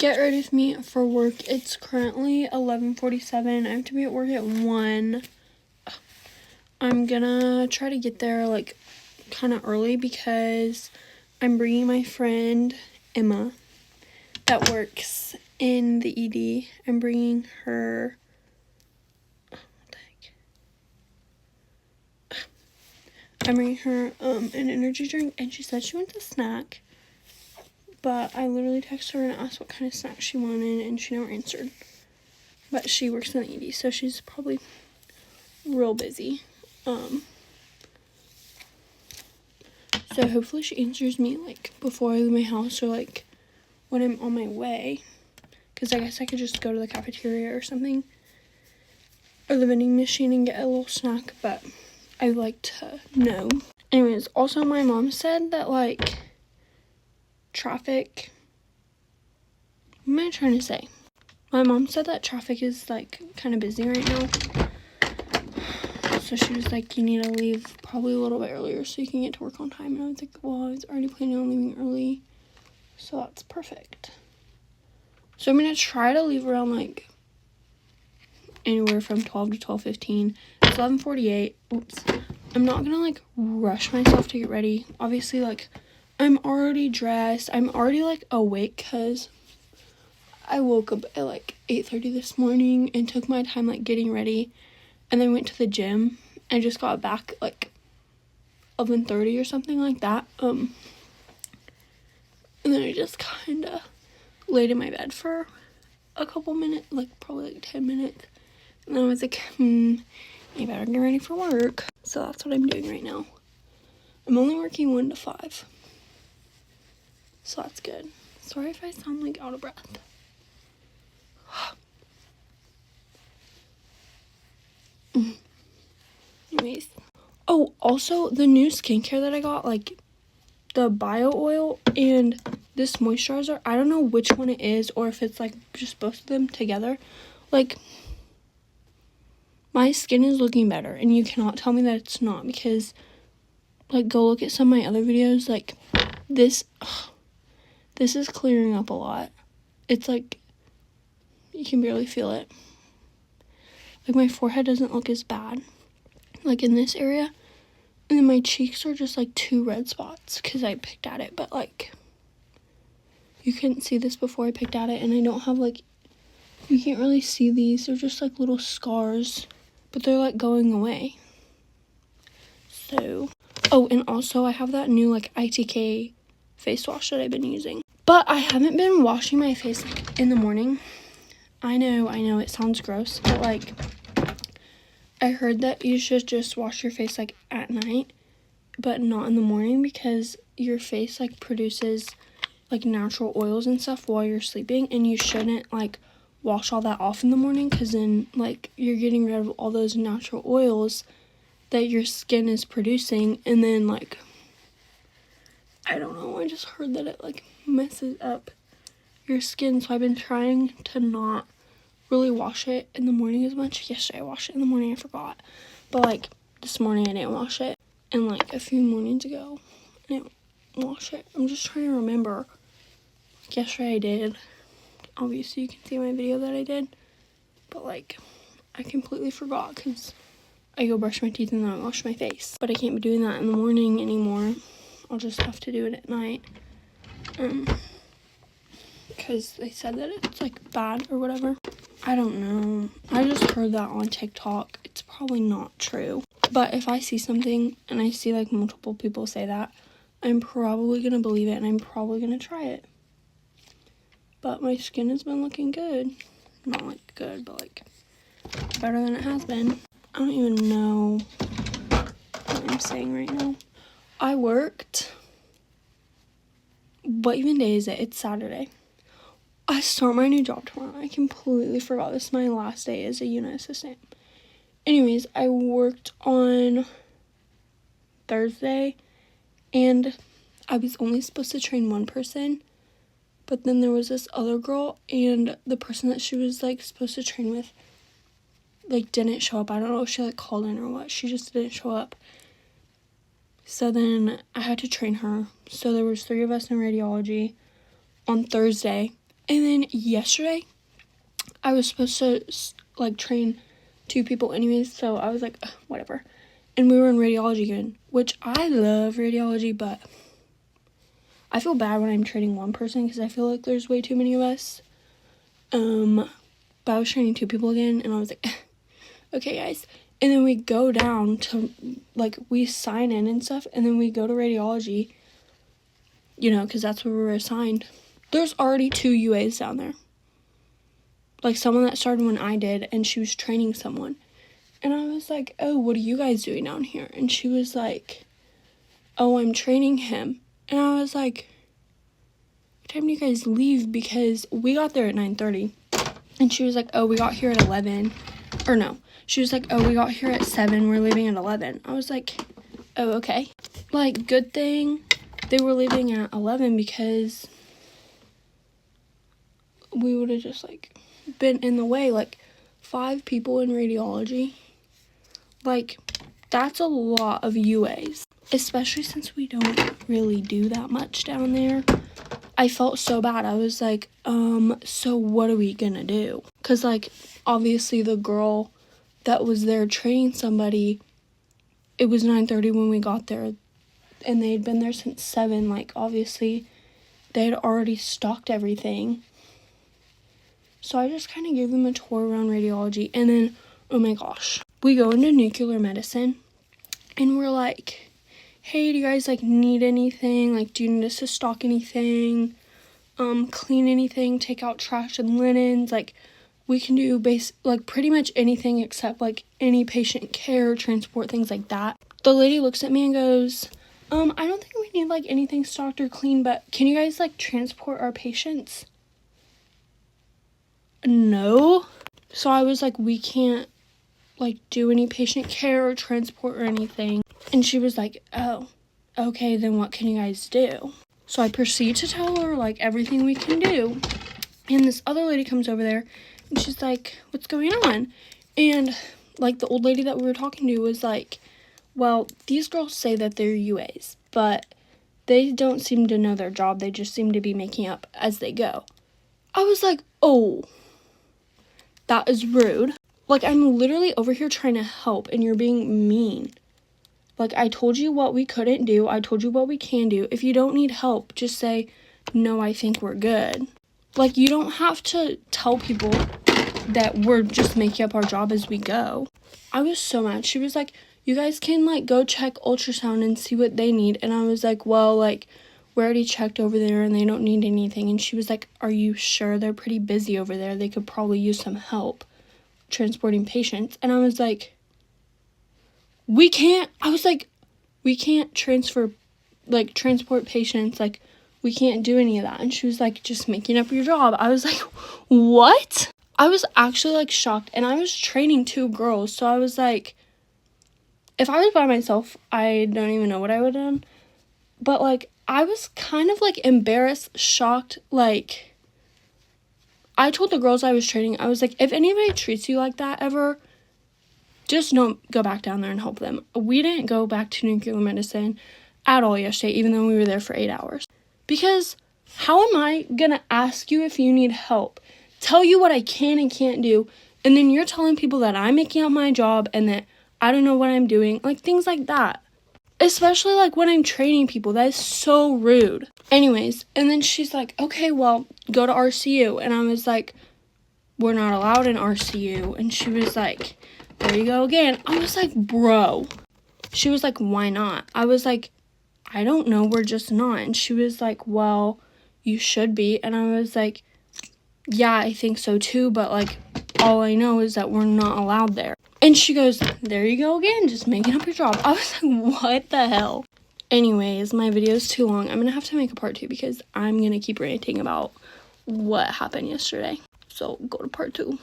get ready with me for work. It's currently 11:47. I have to be at work at 1. I'm gonna try to get there like kind of early because I'm bringing my friend Emma that works in the ED. I'm bringing her an energy drink, and she said she wants a snack. But I literally texted her and asked what kind of snack she wanted, and she never answered. But she works in the ED, so she's probably real busy. So hopefully she answers me, like, before I leave my house or, like, when I'm on my way. Because I guess I could just go to the cafeteria or something. Or the vending machine and get a little snack, but I'd like to know. Anyways, also my mom said that, like, traffic... What am I trying to say? My mom said that traffic is, like, kind of busy right now. So she was like, you need to leave probably a little bit earlier so you can get to work on time. And I was like, well, I was already planning on leaving early. So that's perfect. So I'm going to try to leave around, like, anywhere from 12 to 12:15. It's 11:48. Oops. I'm not going to, like, rush myself to get ready. Obviously, like, I'm already dressed. I'm already, like, awake because I woke up at, like, 8:30 this morning and took my time, like, getting ready. And then went to the gym. I just got back at, like, 11:30 or something like that. And then I just kind of laid in my bed for a couple minutes, like, probably, like, 10 minutes. And then I was like, I better get ready for work. So that's what I'm doing right now. I'm only working 1 to 5. So that's good. Sorry if I sound, like, out of breath. Anyways. Oh, also, the new skincare that I got, like, the bio oil and this moisturizer, I don't know which one it is or if it's, like, just both of them together. Like, my skin is looking better, and you cannot tell me that it's not because, like, go look at some of my other videos. Like, this is clearing up a lot. It's, like, you can barely feel it. Like, my forehead doesn't look as bad, like, in this area. And then my cheeks are just, like, 2 red spots because I picked at it. But, like, you couldn't see this before I picked at it. And I don't have, like, you can't really see these. They're just, like, little scars. But they're, like, going away. So, oh, and also I have that new, like, ITK face wash that I've been using. But I haven't been washing my face, like, in the morning. I know, it sounds gross. But, like, I heard that you should just wash your face, like, at night, but not in the morning because your face, like, produces, like, natural oils and stuff while you're sleeping, and you shouldn't, like, wash all that off in the morning because then, like, you're getting rid of all those natural oils that your skin is producing, and then, like, I don't know, I just heard that it, like, messes up your skin, so I've been trying to not really wash it in the morning as much. Yesterday I washed it in the morning, I forgot. But, like, this morning I didn't wash it. And, like, a few mornings ago I didn't wash it. I'm just trying to remember. Like, yesterday I did. Obviously you can see my video that I did. But, like, I completely forgot because I go brush my teeth and then I wash my face. But I can't be doing that in the morning anymore. I'll just have to do it at night. Because they said that it's, like, bad or whatever. I don't know. I just heard that on TikTok. It's probably not true. But if I see something and I see, like, multiple people say that, I'm probably going to believe it and I'm probably going to try it. But my skin has been looking good. Not, like, good, but, like, better than it has been. I don't even know what I'm saying right now. I worked... What even day is it? It's Saturday. I start my new job tomorrow. I completely forgot. This is my last day as a unit assistant. Anyways, I worked on Thursday, and I was only supposed to train one person, but then there was this other girl, and the person that she was, like, supposed to train with, like, didn't show up. I don't know if she, like, called in or what. She just didn't show up. So then I had to train her. So there was 3 of us in radiology on Thursday. And then yesterday, I was supposed to, like, train 2 people anyways, so I was like, whatever. And we were in radiology again, which I love radiology, but I feel bad when I'm training one person because I feel like there's way too many of us. But I was training 2 people again, and I was like, okay, guys. And then we go down to, like, we sign in and stuff, and then we go to radiology, you know, because that's where we were assigned. There's already 2 UAs down there. Like, someone that started when I did, and she was training someone. And I was like, oh, what are you guys doing down here? And she was like, oh, I'm training him. And I was like, what time do you guys leave? Because we got there at 9:30. And she was like, oh, we got here at 11. Or no. She was like, oh, we got here at 7. We're leaving at 11. I was like, oh, okay. Like, good thing they were leaving at 11 because we would have just, like, been in the way. Like, 5 people in radiology. Like, that's a lot of UAs. Especially since we don't really do that much down there. I felt so bad. I was like, so what are we gonna do? Because, like, obviously the girl that was there training somebody, it was 9:30 when we got there, and they'd been there since 7. Like, obviously, they had already stocked everything. So I just kind of gave them a tour around radiology, and then, oh my gosh, we go into nuclear medicine, and we're like, hey, do you guys, like, need anything? Like, do you need us to stock anything? Clean anything, take out trash and linens? Like, we can do pretty much anything except, like, any patient care, transport, things like that. The lady looks at me and goes, I don't think we need, like, anything stocked or clean, but can you guys, like, transport our patients? No. So I was like, we can't, like, do any patient care or transport or anything. And she was like, oh, okay, then what can you guys do? So I proceed to tell her, like, everything we can do. And this other lady comes over there, and she's like, what's going on? And, like, the old lady that we were talking to was like, well, these girls say that they're UAs, but they don't seem to know their job. They just seem to be making up as they go. I was like, oh, that is rude. Like, I'm literally over here trying to help, and you're being mean. Like, I told you what we couldn't do. I told you what we can do. If you don't need help, just say, no, I think we're good. Like, you don't have to tell people that we're just making up our job as we go. I was so mad. She was like, you guys can, like, go check ultrasound and see what they need. And I was like, well, like, we already checked over there and they don't need anything. And she was like, are you sure? They're pretty busy over there. They could probably use some help transporting patients. And I was like, we can't transport patients, like, we can't do any of that. And she was like, just making up your job. I was like, what? I was actually, like, shocked, and I was training 2 girls, so I was like, if I was by myself, I don't even know what I would have done, but, like, I was kind of, like, embarrassed, shocked, like, I told the girls I was training, I was like, if anybody treats you like that ever, just don't go back down there and help them. We didn't go back to nuclear medicine at all yesterday, even though we were there for 8 hours. Because how am I going to ask you if you need help, tell you what I can and can't do, and then you're telling people that I'm making up my job and that I don't know what I'm doing? Like, things like that. Especially, like, when I'm training people. That is so rude. Anyways, and then she's like, okay, well, go to RCU. And I was like, we're not allowed in RCU. And she was like, there you go again. I was like, bro. She was like, why not? I was like, I don't know, we're just not. And she was like, well, you should be. And I was like, yeah, I think so too, but, like, all I know is that we're not allowed there. And she goes, there you go again, just making up your job. I was like, what the hell? Anyways, my video is too long. I'm gonna have to make a part 2 because I'm gonna keep ranting about what happened yesterday. So go to part 2.